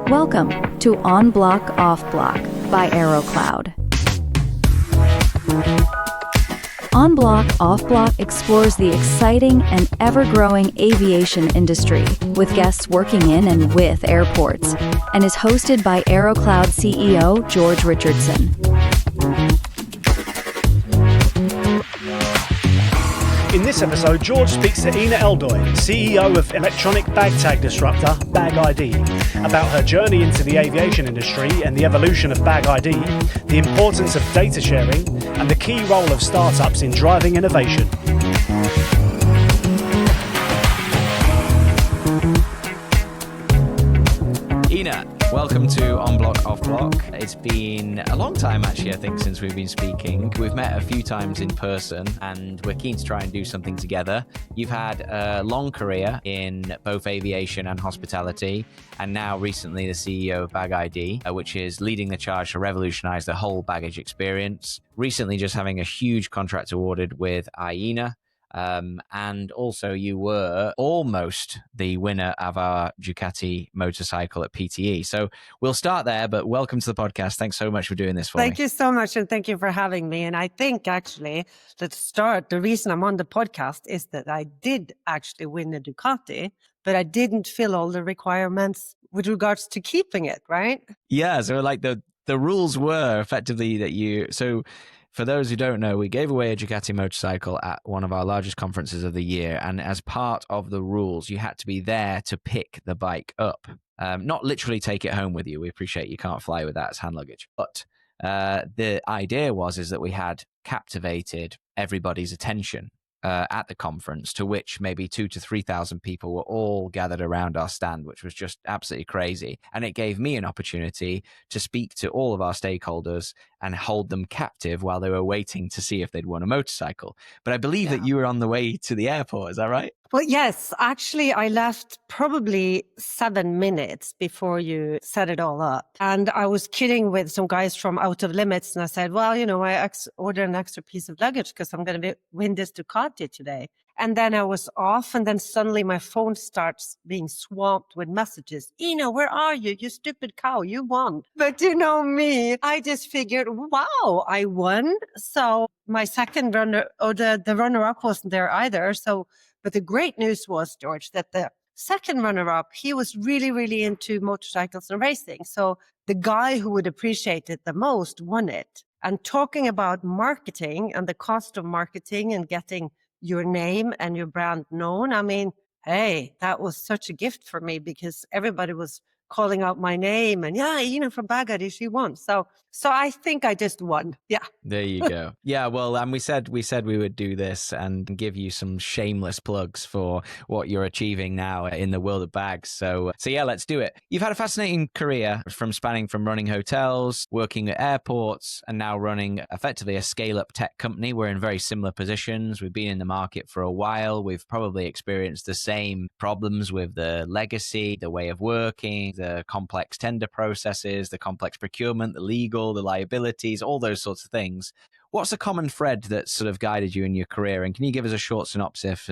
Welcome to On Block Off Block by AeroCloud. On Block Off Block explores the exciting and ever-growing aviation industry with guests working in and with airports, and is hosted by AeroCloud CEO George Richardson. In this episode, George speaks to Ina Eldøy, CEO of electronic bag tag disruptor BagID, about her journey into the aviation industry and the evolution of BagID, the importance of data sharing, and the key role of startups in driving innovation. Ina, welcome to On Block Off Block. It's been a long time, actually, I think, since we've been speaking. We've met a few times in person, and we're keen to try and do something together. You've had a long career in both aviation and hospitality, and now recently the CEO of BagID, which is leading the charge to revolutionize the whole baggage experience. Recently just having a huge contract awarded with Avinor. And also you were almost the winner of our Ducati motorcycle at PTE. So we'll start there, but welcome to the podcast. Thanks so much for doing this for me. Thank you so much. And thank you for having me. And I think actually, let's start. The reason I'm on the podcast is that I did actually win a Ducati, but I didn't fill all the requirements with regards to keeping it, right? Yeah. So like the rules were effectively that so for those who don't know, we gave away a Ducati motorcycle at one of our largest conferences of the year. And as part of the rules, you had to be there to pick the bike up. Not literally take it home with you. We appreciate you can't fly with that as hand luggage. But the idea is that we had captivated everybody's attention at the conference, to which maybe 2,000 to 3,000 people were all gathered around our stand, which was just absolutely crazy. And it gave me an opportunity to speak to all of our stakeholders and hold them captive while they were waiting to see if they'd won a motorcycle. But I believe that you were on the way to the airport. Is that right? Well, yes. Actually, I left probably 7 minutes before you set it all up. And I was kidding with some guys from Out of Limits. And I said, well, I ordered an extra piece of luggage because I'm going to win this Ducati today. And then I was off, and then suddenly my phone starts being swamped with messages. Ina, where are you? You stupid cow, you won. But you know me, I just figured, wow, I won. So my second runner, or the runner-up wasn't there either. But the great news was, George, that the second runner-up, he was really, really into motorcycles and racing. So the guy who would appreciate it the most won it. And talking about marketing and the cost of marketing and getting your name and your brand known. I mean, hey, that was such a gift for me because everybody was calling out my name and from BagID, she won. So I think I just won. Yeah. There you go. Yeah. Well, and we said we would do this and give you some shameless plugs for what you're achieving now in the world of bags. So yeah, let's do it. You've had a fascinating career spanning from running hotels, working at airports, and now running effectively a scale-up tech company. We're in very similar positions. We've been in the market for a while. We've probably experienced the same problems with the legacy, the way of working, the complex tender processes, the complex procurement, the legal, the liabilities, all those sorts of things. What's the common thread that sort of guided you in your career? And can you give us a short synopsis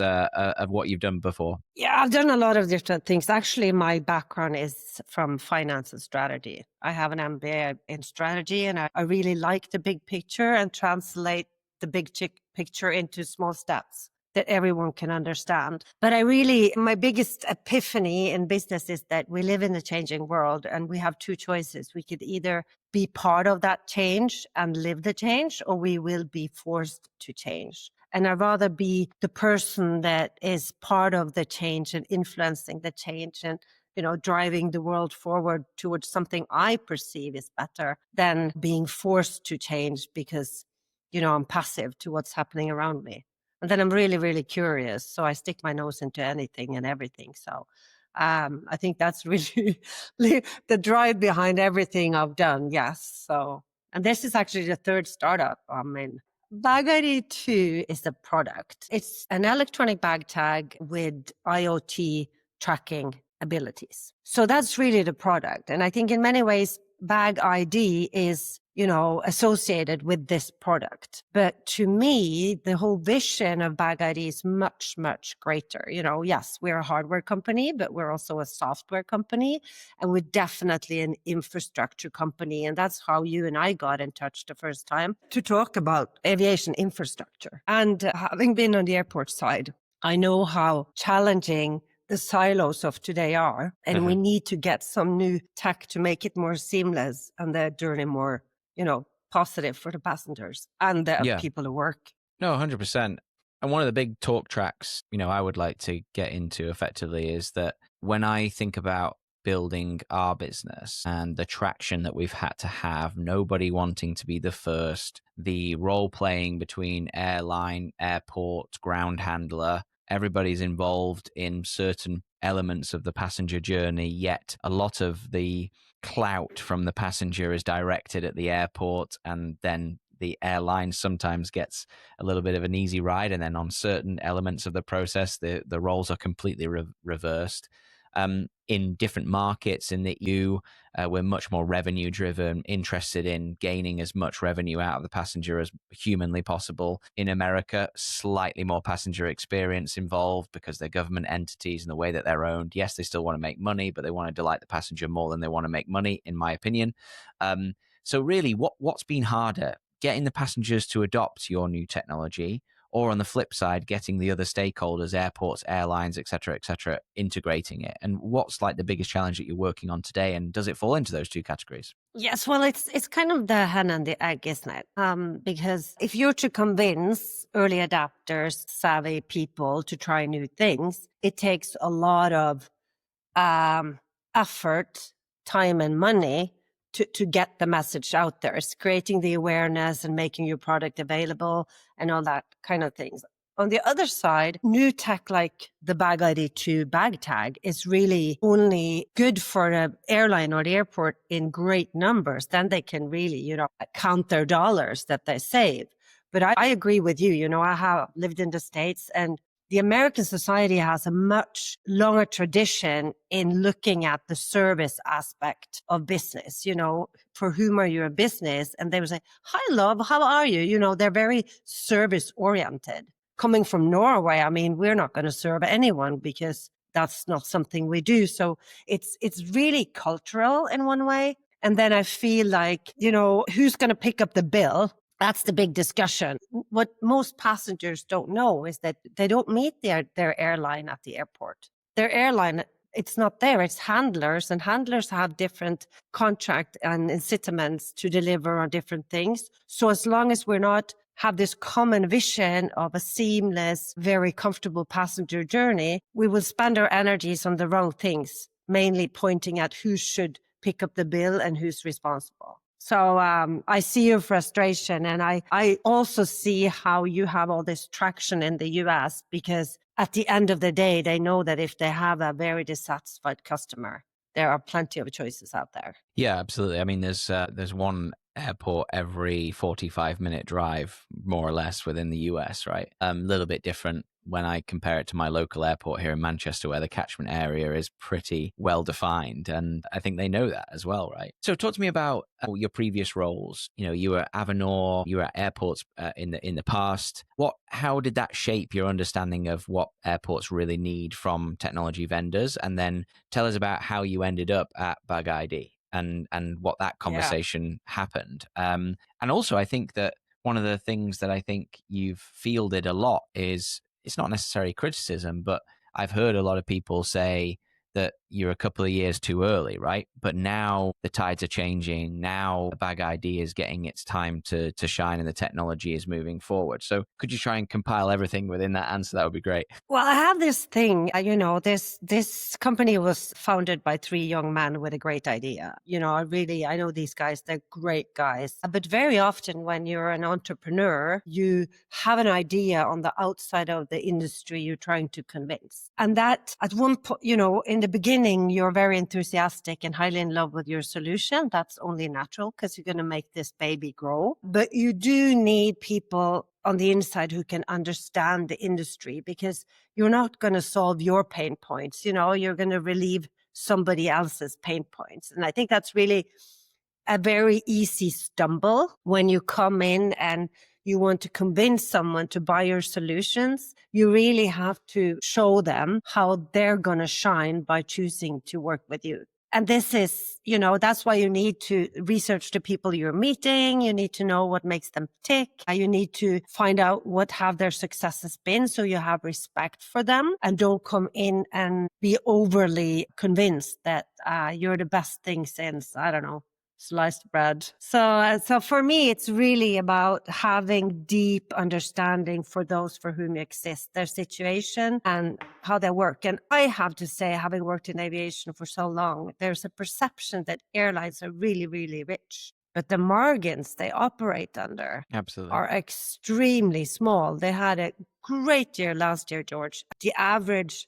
of what you've done before? Yeah, I've done a lot of different things. Actually, my background is from finance and strategy. I have an MBA in strategy, and I really like the big picture and translate the big picture into small steps that everyone can understand. But my biggest epiphany in business is that we live in a changing world, and we have two choices. We could either be part of that change and live the change, or we will be forced to change. And I'd rather be the person that is part of the change and influencing the change and, driving the world forward towards something I perceive is better than being forced to change because, I'm passive to what's happening around me. And then I'm really, really curious. So I stick my nose into anything and everything. So I think that's really the drive behind everything I've done. Yes. And this is actually the third startup I'm in. BagID 2 is the product. It's an electronic bag tag with IoT tracking abilities. So that's really the product. And I think in many ways, BagID is associated with this product. But to me, the whole vision of BagID is much, much greater. Yes, we're a hardware company, but we're also a software company, and we're definitely an infrastructure company. And that's how you and I got in touch the first time to talk about aviation infrastructure. And having been on the airport side, I know how challenging the silos of today are, and we need to get some new tech to make it more seamless and the journey more positive for the passengers and the people who work. No, 100%. And one of the big talk tracks, I would like to get into effectively is that when I think about building our business and the traction that we've had to have, nobody wanting to be the first, the role playing between airline, airport, ground handler, everybody's involved in certain elements of the passenger journey, yet a lot of the clout from the passenger is directed at the airport, and then the airline sometimes gets a little bit of an easy ride, and then on certain elements of the process the roles are completely reversed. In different markets in the EU, we're much more revenue driven, interested in gaining as much revenue out of the passenger as humanly possible. In America, slightly more passenger experience involved because they're government entities and the way that they're owned. Yes, they still want to make money, but they want to delight the passenger more than they want to make money, in my opinion. So really, what's been harder? Getting the passengers to adopt your new technology, or on the flip side, getting the other stakeholders, airports, airlines, et cetera, integrating it? And what's like the biggest challenge that you're working on today? And does it fall into those two categories? Yes, well, it's kind of the hen and the egg, isn't it? Because if you're to convince early adapters, savvy people to try new things, it takes a lot of effort, time, and money to get the message out there. It's creating the awareness and making your product available and all that kind of things. On the other side, new tech like the BagID 2 bag tag is really only good for the airline or the airport in great numbers. Then they can really, count their dollars that they save. But I agree with you. I have lived in the States, and the American society has a much longer tradition in looking at the service aspect of business. For whom are you a business? And they would say, "Hi, love, how are you?" They're very service oriented. Coming from Norway, I mean, we're not going to serve anyone because that's not something we do. So it's really cultural in one way. And then I feel like, who's going to pick up the bill? That's the big discussion. What most passengers don't know is that they don't meet their airline at the airport. Their airline, it's not there. It's handlers, and handlers have different contract and incentives to deliver on different things. So as long as we're not have this common vision of a seamless, very comfortable passenger journey, we will spend our energies on the wrong things, mainly pointing at who should pick up the bill and who's responsible. So I see your frustration, and I also see how you have all this traction in the US, because at the end of the day, they know that if they have a very dissatisfied customer, there are plenty of choices out there. Yeah, absolutely. I mean, there's one airport every 45-minute drive, more or less, within the US, right? A little bit different when I compare it to my local airport here in Manchester, where the catchment area is pretty well defined. And I think they know that as well, right? So talk to me about your previous roles. You were at Avinor, you were at airports in the past. How did that shape your understanding of what airports really need from technology vendors? And then tell us about how you ended up at BagID and what that conversation happened. And also, I think that one of the things that I think you've fielded a lot is, it's not necessarily criticism, but I've heard a lot of people say that you're a couple of years too early, right? But now the tides are changing. Now BagID is getting its time to shine, and the technology is moving forward. So could you try and compile everything within that answer? That would be great. Well, I have this thing, this company was founded by 3 young men with a great idea. I know these guys, they're great guys. But very often when you're an entrepreneur, you have an idea on the outside of the industry you're trying to convince. And that at one point, in the beginning, you're very enthusiastic and highly in love with your solution. That's only natural because you're going to make this baby grow. But you do need people on the inside who can understand the industry, because you're not going to solve your pain points. You're going to relieve somebody else's pain points. And I think that's really a very easy stumble when you come in and you want to convince someone to buy your solutions. You really have to show them how they're going to shine by choosing to work with you. And this is, that's why you need to research the people you're meeting. You need to know what makes them tick. You need to find out what have their successes been, so you have respect for them and don't come in and be overly convinced that you're the best thing since, I don't know, sliced bread. So for me, it's really about having deep understanding for those for whom you exist, their situation and how they work. And I have to say, having worked in aviation for so long, there's a perception that airlines are really, really rich, but the margins they operate under Absolutely. are extremely small. They had a great year last year, George. The average,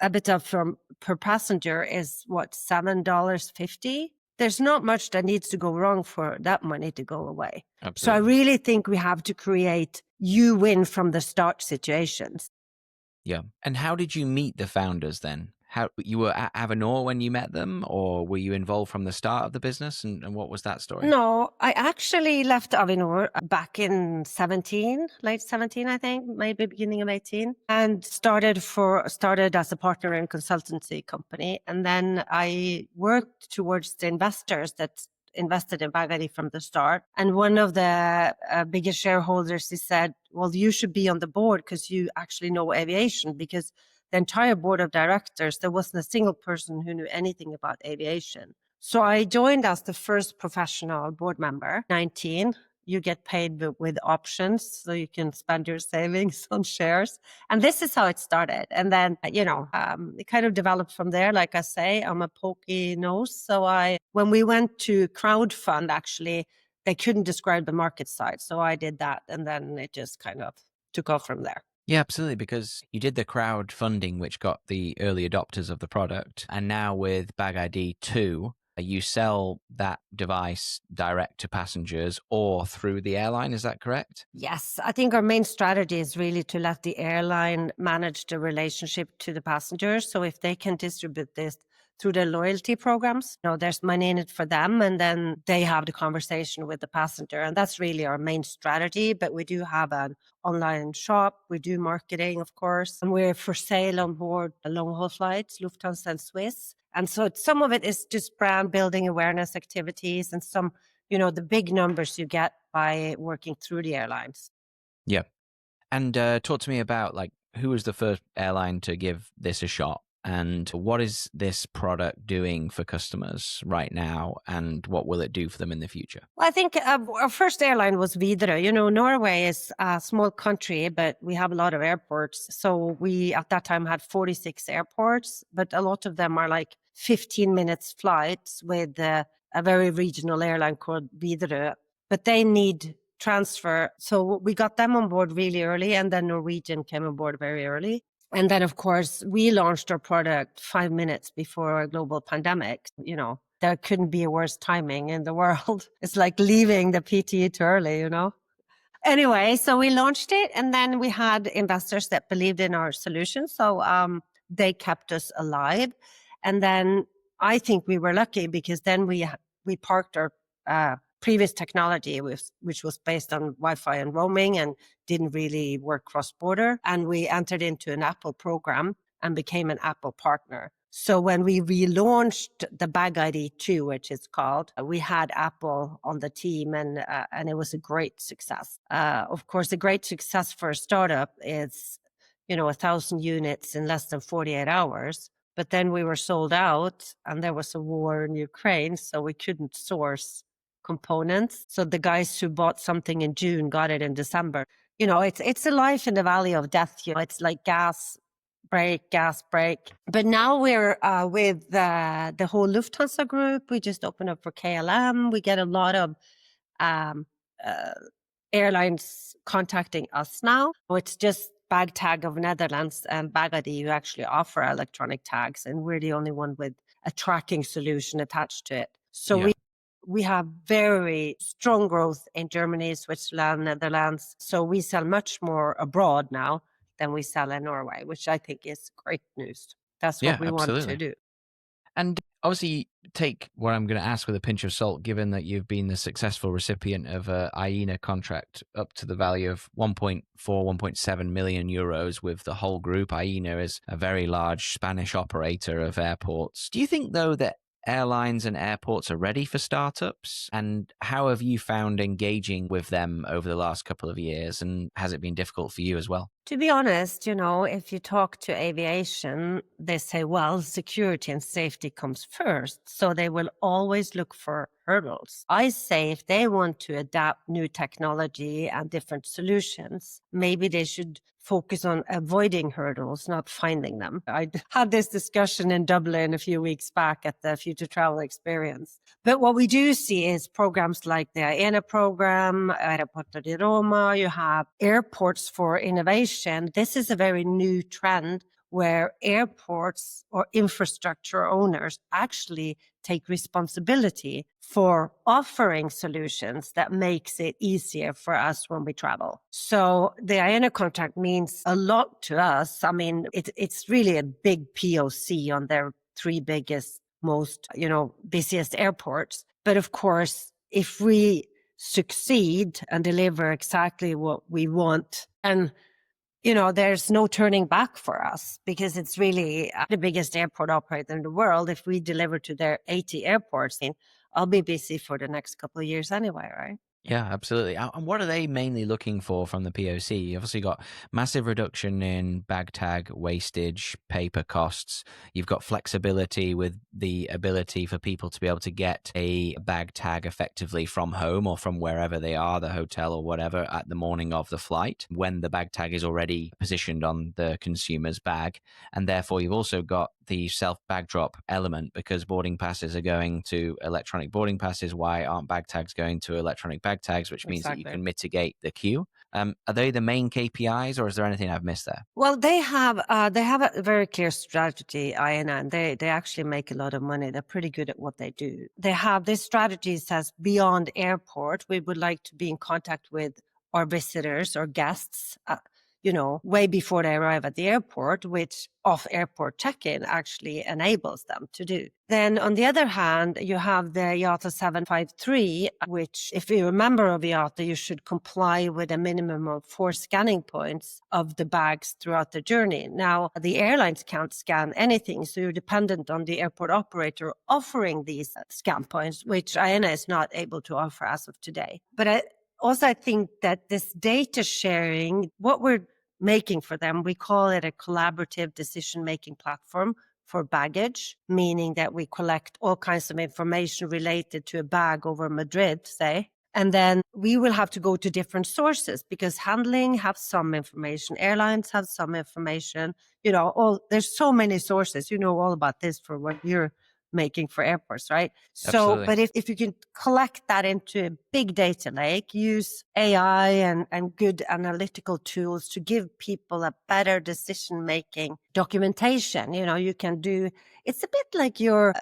EBITDA from per passenger is what, $7.50? There's not much that needs to go wrong for that money to go away. Absolutely. So I really think we have to create you win from the start situations. Yeah. And how did you meet the founders then? How you were at Avinor when you met them, or were you involved from the start of the business? And what was that story? No, I actually left Avinor back in late 17, I think, maybe beginning of 18, and started as a partner in a consultancy company. And then I worked towards the investors that invested in BagID from the start. And one of the biggest shareholders, he said, well, you should be on the board because you actually know aviation, because the entire board of directors, there wasn't a single person who knew anything about aviation. So I joined as the first professional board member, 19. You get paid with options, so you can spend your savings on shares. And this is how it started. And then, it kind of developed from there. Like I say, I'm a pokey nose. So when we went to crowdfund, actually, they couldn't describe the market size. So I did that. And then it just kind of took off from there. Yeah, absolutely. Because you did the crowdfunding, which got the early adopters of the product. And now with BagID 2, you sell that device direct to passengers or through the airline. Is that correct? Yes, I think our main strategy is really to let the airline manage the relationship to the passengers. So if they can distribute this through their loyalty programs, there's money in it for them, and then they have the conversation with the passenger. And that's really our main strategy. But we do have an online shop. We do marketing, of course, and we're for sale on board long-haul flights, Lufthansa and Swiss. And so some of it is just brand building awareness activities, and some, the big numbers you get by working through the airlines. Yeah. And talk to me about who was the first airline to give this a shot, and what is this product doing for customers right now, and what will it do for them in the future? Well, I think our first airline was Widerøe. Norway is a small country, but we have a lot of airports. So we, at that time, had 46 airports, but a lot of them are 15 minutes flights with a very regional airline called Widerøe. But they need transfer. So we got them on board really early, and then Norwegian came on board very early. And then, of course, we launched our product 5 minutes before a global pandemic. There couldn't be a worse timing in the world. It's like leaving the PTE too early, Anyway, so we launched it, and then we had investors that believed in our solution. So they kept us alive. And then I think we were lucky, because then we parked our previous technology, which was based on Wi-Fi and roaming and didn't really work cross-border. And we entered into an Apple program and became an Apple partner. So when we relaunched the BagID 2, which it's called, we had Apple on the team, and it was a great success. Of course, a great success for a startup is, 1,000 units in less than 48 hours. But then we were sold out, and there was a war in Ukraine, so we couldn't source components. So the guys who bought something in June got it in December. It's a life in the valley of death. It's like gas break. But now we're with the whole Lufthansa group. We just opened up for KLM. We get a lot of airlines contacting us now. It's just BagTag of Netherlands and BagID who actually offer electronic tags, and we're the only one with a tracking solution attached to it. So we have very strong growth in Germany, Switzerland, Netherlands. So we sell much more abroad now than we sell in Norway, which I think is great news. That's what we want to do. And obviously, take what I'm going to ask with a pinch of salt, given that you've been the successful recipient of a Aina contract up to the value of 1.4, 1.7 million euros with the whole group. Aina is a very large Spanish operator of airports. Do you think, though, that airlines and airports are ready for startups? And how have you found engaging with them over the last couple of years? And has it been difficult for you as well? To be honest, if you talk to aviation, they say, well, security and safety comes first. So they will always look for hurdles. I say if they want to adapt new technology and different solutions, maybe they should focus on avoiding hurdles, not finding them. I had this discussion in Dublin a few weeks back at the Future Travel Experience. But what we do see is programs like the Ina program, Aeroporto di Roma, you have airports for innovation. This is a very new trend where airports or infrastructure owners actually take responsibility for offering solutions that makes it easier for us when we travel. So the Aina contract means a lot to us. I mean, it's really a big POC on their three biggest, most, busiest airports. But of course, if we succeed and deliver exactly what we want, and there's no turning back for us because it's really the biggest airport operator in the world. If we deliver to their 80 airports, I'll be busy for the next couple of years anyway, right? Yeah, absolutely. And what are they mainly looking for from the POC? You obviously got massive reduction in bag tag wastage, paper costs. You've got flexibility with the ability for people to be able to get a bag tag effectively from home or from wherever they are, the hotel or whatever, at the morning of the flight when the bag tag is already positioned on the consumer's bag. And therefore, you've also got the self bag drop element because boarding passes are going to electronic boarding passes. Why aren't bag tags going to electronic bag tags, which means that you can mitigate the queue? Are they the main KPIs, or is there anything I've missed there? Well, they have a very clear strategy, Ina, and they actually make a lot of money. They're pretty good at what they do. They have this strategy says beyond airport, we would like to be in contact with our visitors or guests, way before they arrive at the airport, which off-airport check-in actually enables them to do. Then on the other hand, you have the IATA 753, which if you're a member of IATA, you should comply with a minimum of 4 scanning points of the bags throughout the journey. Now, the airlines can't scan anything, so you're dependent on the airport operator offering these scan points, which Ina is not able to offer as of today. But I think that this data sharing, what we're making for them, we call it a collaborative decision-making platform for baggage, meaning that we collect all kinds of information related to a bag over Madrid, say, and then we will have to go to different sources because handling have some information, airlines have some information, there's so many sources, all about this for what you're making for airports, right? Absolutely. So, but if you can collect that into a big data lake, use AI and good analytical tools to give people a better decision-making documentation, you can do, it's a bit like your,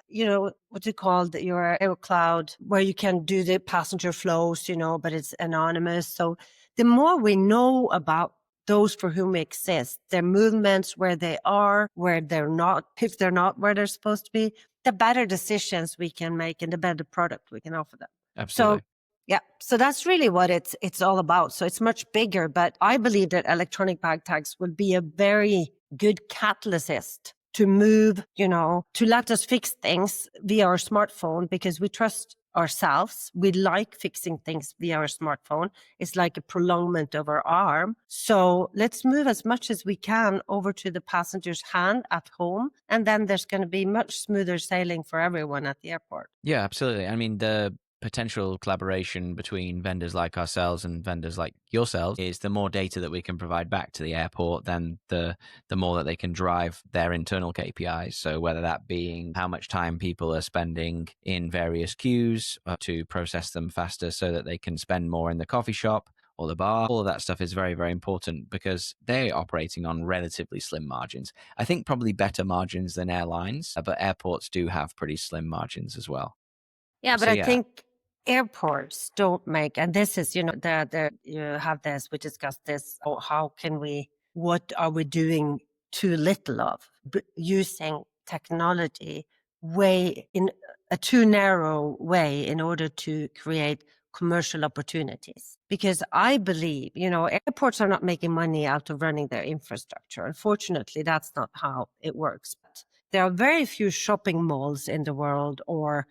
what's it called, your AeroCloud, where you can do the passenger flows, but it's anonymous. So the more we know about those for whom exist, their movements, where they are, where they're not, if they're not where they're supposed to be, the better decisions we can make and the better product we can offer them. Absolutely. So, yeah, so that's really what it's all about. So it's much bigger, but I believe that electronic bag tags will be a very good catalyst to move, to let us fix things via our smartphone because we trust ourselves. We like fixing things via our smartphone. It's like a prolongment of our arm. So let's move as much as we can over to the passenger's hand at home. And then there's going to be much smoother sailing for everyone at the airport. Yeah, absolutely. I mean, the potential collaboration between vendors like ourselves and vendors like yourselves is the more data that we can provide back to the airport, then the more that they can drive their internal KPIs. So whether that being how much time people are spending in various queues to process them faster so that they can spend more in the coffee shop or the bar, all of that stuff is very, very important because they're operating on relatively slim margins. I think probably better margins than airlines, but airports do have pretty slim margins as well. Yeah, but So, I think airports don't make, and this is, you have this, we discussed this, what are we doing too little of? Using technology way, in a too narrow way, in order to create commercial opportunities. Because I believe, airports are not making money out of running their infrastructure. Unfortunately, that's not how it works. But there are very few shopping malls in the world, or,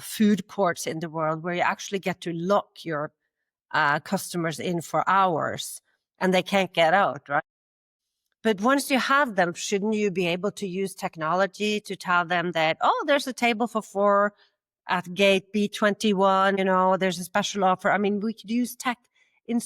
food courts in the world where you actually get to lock your customers in for hours and they can't get out, right? But once you have them, shouldn't you be able to use technology to tell them that, oh, there's a table for 4 at gate B21, there's a special offer. I mean, we could use tech in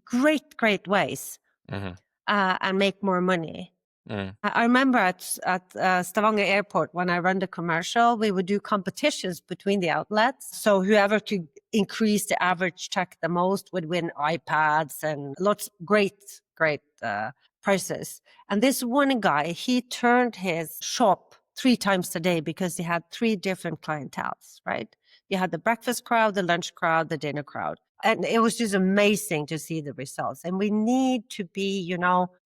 great ways and make more money. I remember at Stavanger Airport, when I run the commercial, we would do competitions between the outlets. So whoever could increase the average check the most would win iPads and lots great prices. And this one guy, he turned his shop 3 times a day because he had 3 different clienteles, right? You had the breakfast crowd, the lunch crowd, the dinner crowd. And it was just amazing to see the results. And we need to be,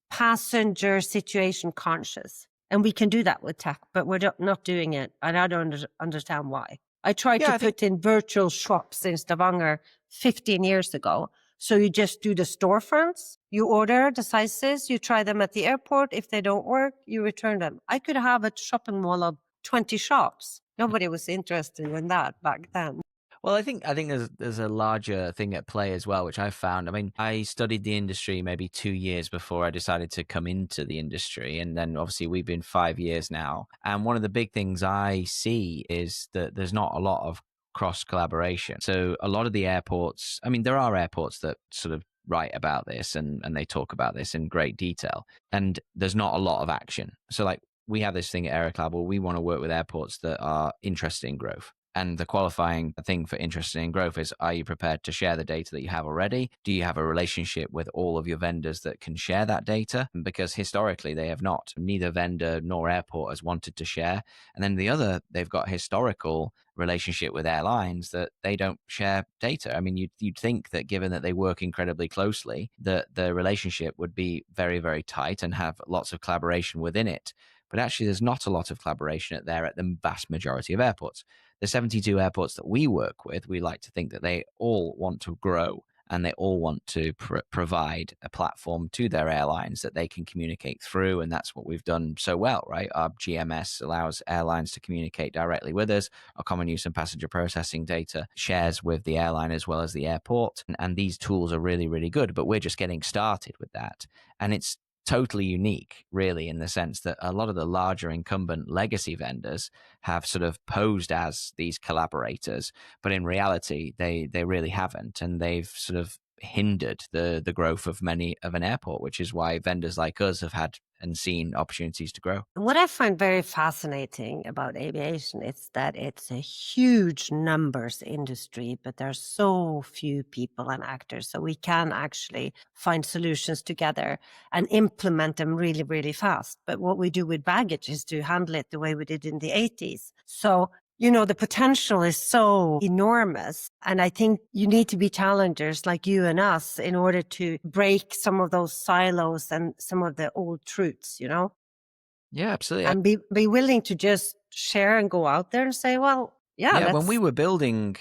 passenger situation conscious. And we can do that with tech, but we're not doing it. And I don't understand why. I tried to put in virtual shops in Stavanger 15 years ago. So you just do the storefronts, you order the sizes, you try them at the airport. If they don't work, you return them. I could have a shopping mall of 20 shops. Nobody was interested in that back then. Well, I think there's a larger thing at play as well, which I found. I mean, I studied the industry maybe 2 years before I decided to come into the industry. And then obviously we've been 5 years now. And one of the big things I see is that there's not a lot of cross collaboration. So a lot of the airports, I mean, there are airports that sort of write about this and they talk about this in great detail. And there's not a lot of action. So like we have this thing at Aerocloud where we want to work with airports that are interested in growth. And the qualifying thing for interested in growth is, are you prepared to share the data that you have already? Do you have a relationship with all of your vendors that can share that data? Because historically, they have not. Neither vendor nor airport has wanted to share. And then the other, they've got historical relationship with airlines that they don't share data. I mean, you'd think that given that they work incredibly closely, that the relationship would be very, very tight and have lots of collaboration within it. But actually, there's not a lot of collaboration at the vast majority of airports. The 72 airports that we work with, we like to think that they all want to grow and they all want to provide a platform to their airlines that they can communicate through. And that's what we've done so well, right? Our GMS allows airlines to communicate directly with us. Our common use and passenger processing data shares with the airline as well as the airport. And these tools are really, really good, but we're just getting started with that. And it's totally unique, really, in the sense that a lot of the larger incumbent legacy vendors have sort of posed as these collaborators, but in reality, they really haven't, and they've sort of hindered the growth of an airport, which is why vendors like us have had and seen opportunities to grow. What I find very fascinating about aviation is that it's a huge numbers industry, but there's so few people and actors. So we can actually find solutions together and implement them really, really fast. But what we do with baggage is to handle it the way we did in the 80s. So the potential is so enormous. And I think you need to be challengers like you and us in order to break some of those silos and some of the old truths, Yeah, absolutely. And be willing to just share and go out there and say, well, yeah. When we were building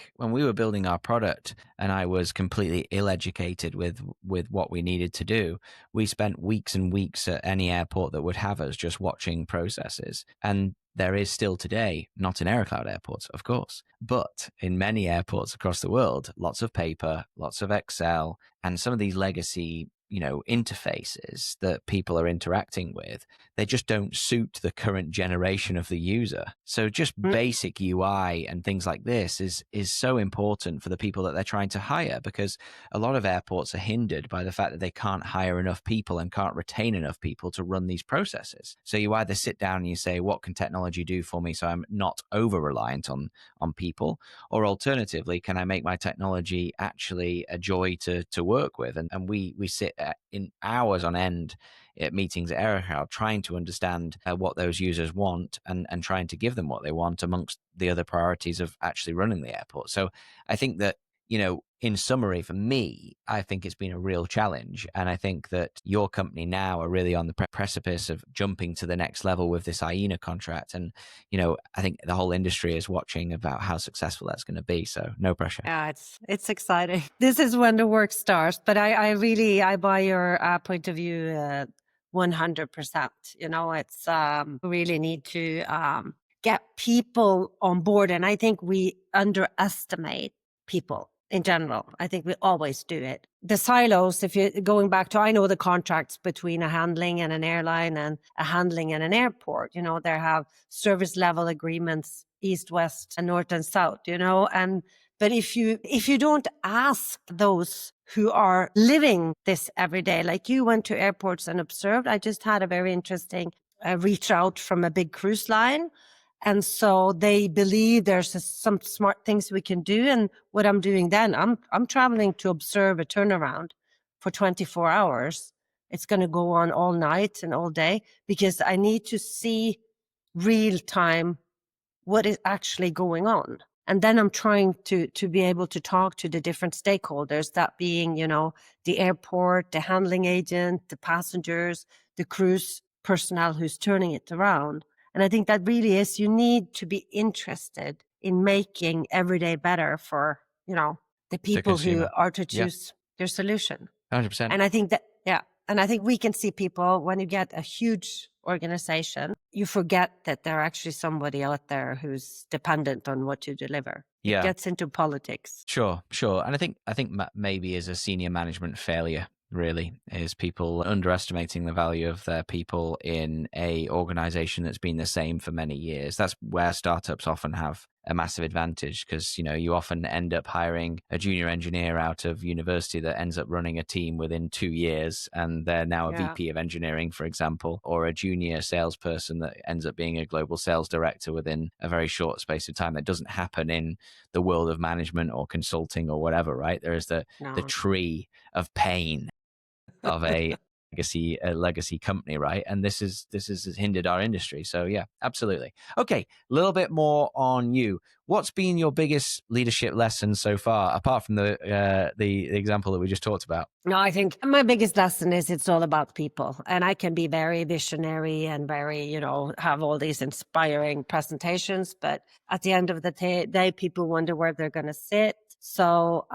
our product and I was completely ill-educated with what we needed to do, we spent weeks and weeks at any airport that would have us just watching processes. And there is still today, not in Aerocloud airports, of course, but in many airports across the world, lots of paper, lots of Excel, and some of these legacy interfaces that people are interacting with, they just don't suit the current generation of the user. So just basic UI and things like this is so important for the people that they're trying to hire, because a lot of airports are hindered by the fact that they can't hire enough people and can't retain enough people to run these processes. So you either sit down and you say, what can technology do for me so I'm not over reliant on people? Or alternatively, can I make my technology actually a joy to work with? And we sit in hours on end at meetings at Aerocloud trying to understand what those users want and trying to give them what they want amongst the other priorities of actually running the airport. So I think that, in summary, for me, I think it's been a real challenge. And I think that your company now are really on the precipice of jumping to the next level with this Aina contract. And, I think the whole industry is watching about how successful that's going to be. So no pressure. Yeah, it's exciting. This is when the work starts. But I buy your point of view 100%. It's really need to get people on board. And I think we underestimate people in general. I think we always do it. The silos, if you're going back to, I know the contracts between a handling and an airline and a handling and an airport, they have service level agreements, east, west, and north and south, but if you don't ask those who are living this every day, like you went to airports and observed, I just had a very interesting reach out from a big cruise line. And so they believe there's some smart things we can do. And what I'm doing then, I'm traveling to observe a turnaround for 24 hours. It's going to go on all night and all day because I need to see real time what is actually going on. And then I'm trying to be able to talk to the different stakeholders, that being, the airport, the handling agent, the passengers, the cruise personnel who's turning it around. And I think that really is, you need to be interested in making every day better for, the people who are to choose their solution. 100%. And I think that, and I think we can see people, when you get a huge organization, you forget that there are actually somebody out there who's dependent on what you deliver. Yeah. It gets into politics. Sure. And I think maybe as a senior management failure, really, is people underestimating the value of their people in a organization that's been the same for many years. That's where startups often have a massive advantage, because you often end up hiring a junior engineer out of university that ends up running a team within 2 years, and they're now a VP of engineering, for example, or a junior salesperson that ends up being a global sales director within a very short space of time. That doesn't happen in the world of management or consulting or whatever, right? There is the tree of pain of a legacy company, right? And this has hindered our industry. So yeah, absolutely. Okay, a little bit more on you. What's been your biggest leadership lesson so far, apart from the example that we just talked about? No, I think my biggest lesson is it's all about people. And I can be very visionary and very, have all these inspiring presentations. But at the end of the day, people wonder where they're going to sit. So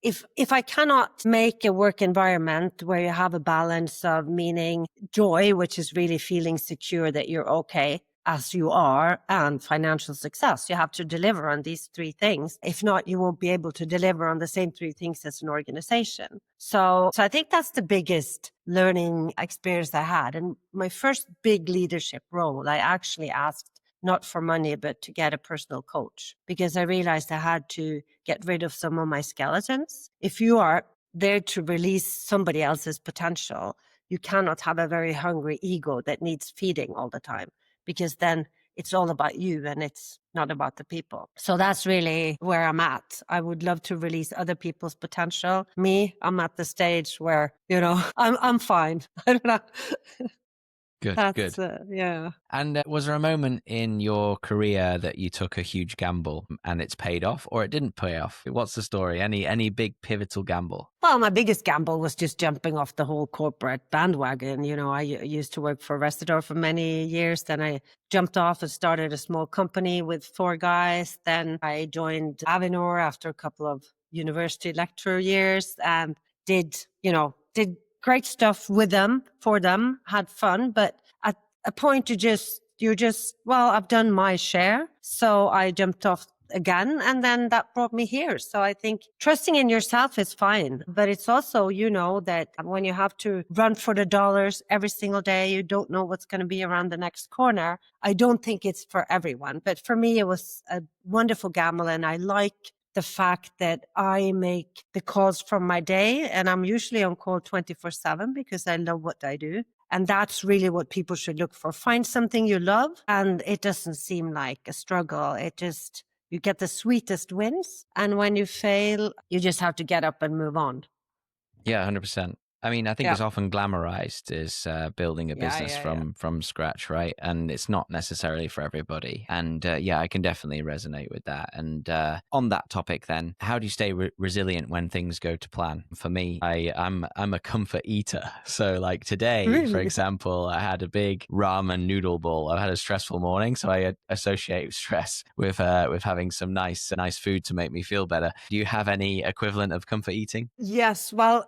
if I cannot make a work environment where you have a balance of meaning joy, which is really feeling secure that you're okay as you are, and financial success, you have to deliver on these three things. If not, you won't be able to deliver on the same three things as an organization. So I think that's the biggest learning experience I had. And my first big leadership role, I actually asked not for money, but to get a personal coach, because I realized I had to get rid of some of my skeletons. If you are there to release somebody else's potential, you cannot have a very hungry ego that needs feeding all the time, because then it's all about you and it's not about the people. So that's really where I'm at. I would love to release other people's potential. I'm at the stage where, I'm fine. I don't know. Good. Yeah. And was there a moment in your career that you took a huge gamble and it's paid off, or it didn't pay off? What's the story? Any big pivotal gamble? Well, my biggest gamble was just jumping off the whole corporate bandwagon. I used to work for Restador for many years. Then I jumped off and started a small company with 4 guys. Then I joined Avinor after a couple of university lecture years and did great stuff with them, for them, had fun. But at a point, I've done my share. So I jumped off again, and then that brought me here. So I think trusting in yourself is fine. But it's also, that when you have to run for the dollars every single day, you don't know what's going to be around the next corner. I don't think it's for everyone. But for me, it was a wonderful gamble. And I like the fact that I make the calls from my day, and I'm usually on call 24/7 because I love what I do. And that's really what people should look for. Find something you love, and it doesn't seem like a struggle. You get the sweetest wins. And when you fail, you just have to get up and move on. Yeah, 100%. I mean, I think Yeah. it's often glamorized as building a business from scratch, right? And it's not necessarily for everybody. And yeah, I can definitely resonate with that. And on that topic, then, how do you stay resilient when things go to plan? For me, I'm a comfort eater. So, like today, for Really? example, I had a big ramen noodle bowl. I had a stressful morning, so I associate stress with having some nice food to make me feel better. Do you have any equivalent of comfort eating? Yes. Well,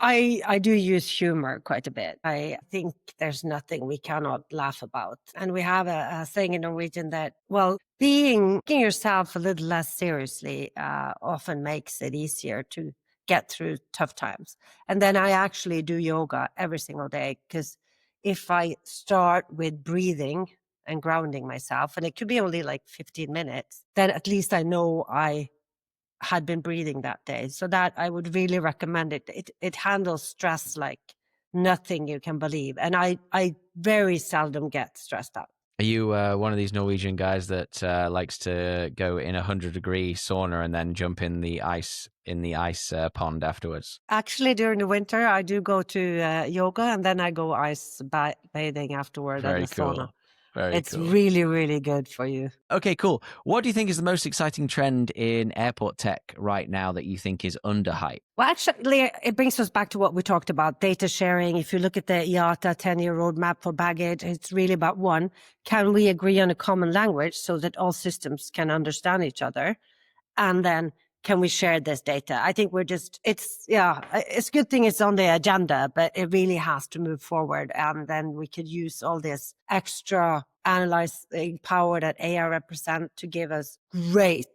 I do use humor quite a bit. I think there's nothing we cannot laugh about. And we have a saying in Norwegian that, well, taking yourself a little less seriously often makes it easier to get through tough times. And then I actually do yoga every single day, because if I start with breathing and grounding myself, and it could be only like 15 minutes, then at least I know I had been breathing that day. So that I would really recommend it. It handles stress like nothing you can believe. And I very seldom get stressed out. Are you one of these Norwegian guys that likes to go in 100-degree sauna and then jump in the ice pond afterwards? Actually, during the winter, I do go to yoga, and then I go ice bathing afterward and Very the cool. sauna. Very It's cool. really, really good for you. Okay, cool. What do you think is the most exciting trend in airport tech right now that you think is underhyped? Well, actually, it brings us back to what we talked about, data sharing. If you look at the IATA 10-year roadmap for BagID, it's really about one, can we agree on a common language so that all systems can understand each other? And then can we share this data? I think it's a good thing it's on the agenda, but it really has to move forward. And then we could use all this extra analyzing power that AI represent to give us great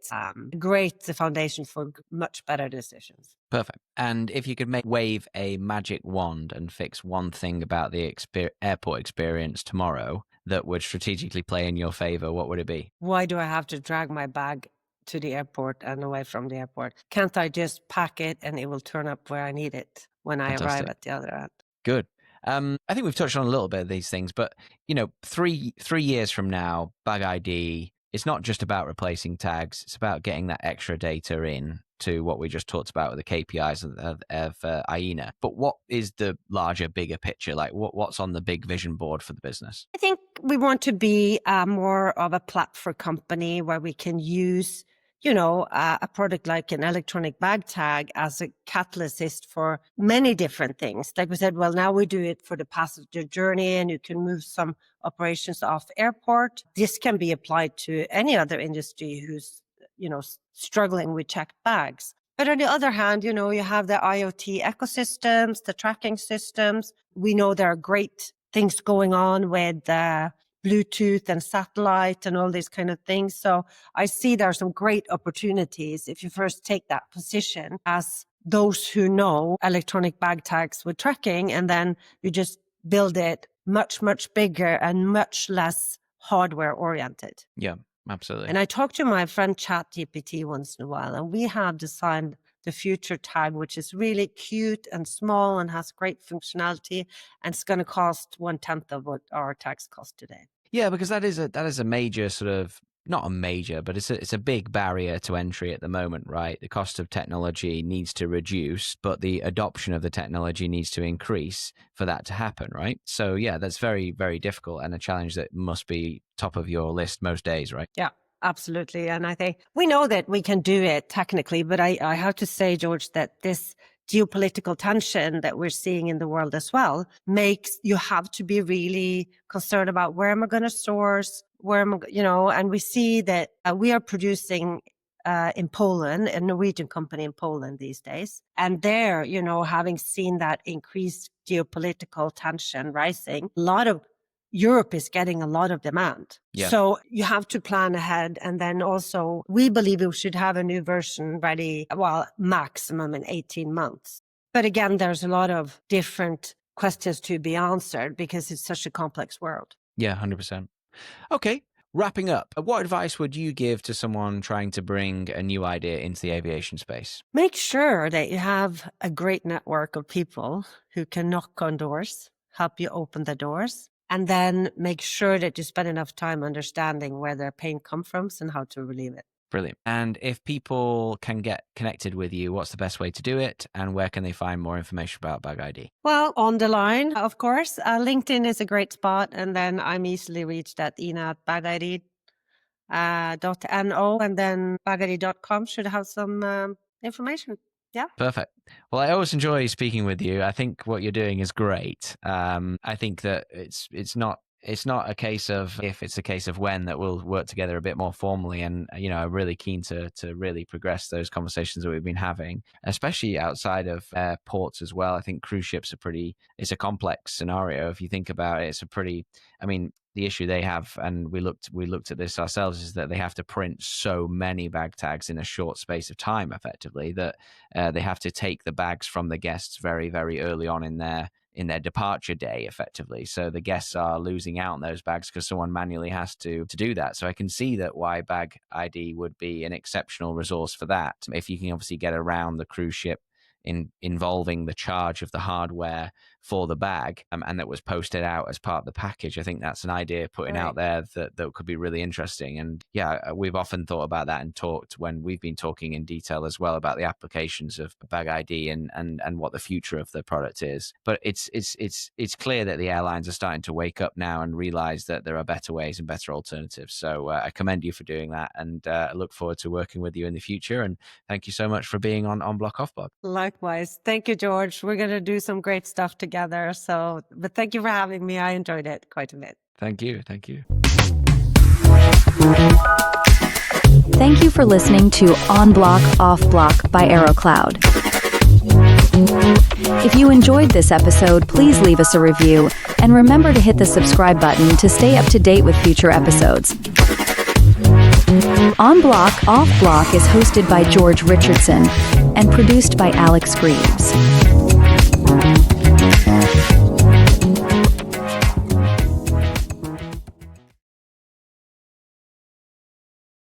foundation for much better decisions. Perfect. And if you could wave a magic wand and fix one thing about the airport experience tomorrow that would strategically play in your favor, what would it be? Why do I have to drag my bag to the airport and away from the airport? Can't I just pack it and it will turn up where I need it when I arrive at the other end? Good. I think we've touched on a little bit of these things, but 3 years from now, BagID, it's not just about replacing tags. It's about getting that extra data in to what we just talked about with the KPIs of Ina. But what is the larger, bigger picture? Like what's on the big vision board for the business? I think we want to be more of a platform company where we can use, a product like an electronic bag tag as a catalyst for many different things. Like we said, well, now we do it for the passenger journey, and you can move some operations off airport. This can be applied to any other industry who's, struggling with checked bags. But on the other hand, you have the IoT ecosystems, the tracking systems. We know there are great things going on with Bluetooth and satellite and all these kind of things. So I see there are some great opportunities if you first take that position as those who know electronic bag tags with tracking, and then you just build it much, much bigger and much less hardware oriented. Yeah, absolutely. And I talked to my friend ChatGPT once in a while, and we have designed the future tag, which is really cute and small and has great functionality, and it's going to cost 1/10 of what our tags cost today. Yeah, because that is a major sort of, not a major, but it's a big barrier to entry at the moment, right? The cost of technology needs to reduce, but the adoption of the technology needs to increase for that to happen, right? So yeah, that's very, very difficult and a challenge that must be top of your list most days, right? Yeah, absolutely. And I think we know that we can do it technically, but I have to say, George, that this geopolitical tension that we're seeing in the world as well makes you have to be really concerned about where am I going to source, and we see that we are producing in Poland, a Norwegian company in Poland these days. And there, having seen that increased geopolitical tension rising, Europe is getting a lot of demand. Yeah. So you have to plan ahead. And then also, we believe we should have a new version ready, maximum in 18 months. But again, there's a lot of different questions to be answered because it's such a complex world. Yeah, 100%. Okay. Wrapping up, what advice would you give to someone trying to bring a new idea into the aviation space? Make sure that you have a great network of people who can knock on doors, help you open the doors. And then make sure that you spend enough time understanding where their pain comes from and how to relieve it. Brilliant. And if people can get connected with you, what's the best way to do it? And where can they find more information about BagID? Well, on the line, of course. LinkedIn is a great spot. And then I'm easily reached at ina@bagid.no. And then bagid.com should have some information. Yeah. Perfect. Well, I always enjoy speaking with you. I think what you're doing is great. I think that it's not a case of if, it's a case of when that we'll work together a bit more formally. And, I'm really keen to really progress those conversations that we've been having, especially outside of ports as well. I think cruise ships it's a complex scenario. If you think about it, the issue they have, and we looked at this ourselves, is that they have to print so many bag tags in a short space of time, effectively, that they have to take the bags from the guests very, very early on in their departure day, effectively. So the guests are losing out on those bags because someone manually has to do that. So I can see that why BagID would be an exceptional resource for that. If you can obviously get around the cruise ship involving the charge of the hardware for the bag, and that was posted out as part of the package. I think that's an idea putting out there that could be really interesting. And yeah, we've often thought about that and talked when we've been talking in detail as well about the applications of BagID and what the future of the product is. But it's clear that the airlines are starting to wake up now and realize that there are better ways and better alternatives. So I commend you for doing that, and I look forward to working with you in the future. And thank you so much for being on Block Off Block. Likewise. Thank you, George. We're going to do some great stuff together. But thank you for having me. I enjoyed it quite a bit. Thank you. Thank you. Thank you for listening to On Block, Off Block by AeroCloud. If you enjoyed this episode, please leave us a review and remember to hit the subscribe button to stay up to date with future episodes. On Block, Off Block is hosted by George Richardson and produced by Alex Greaves.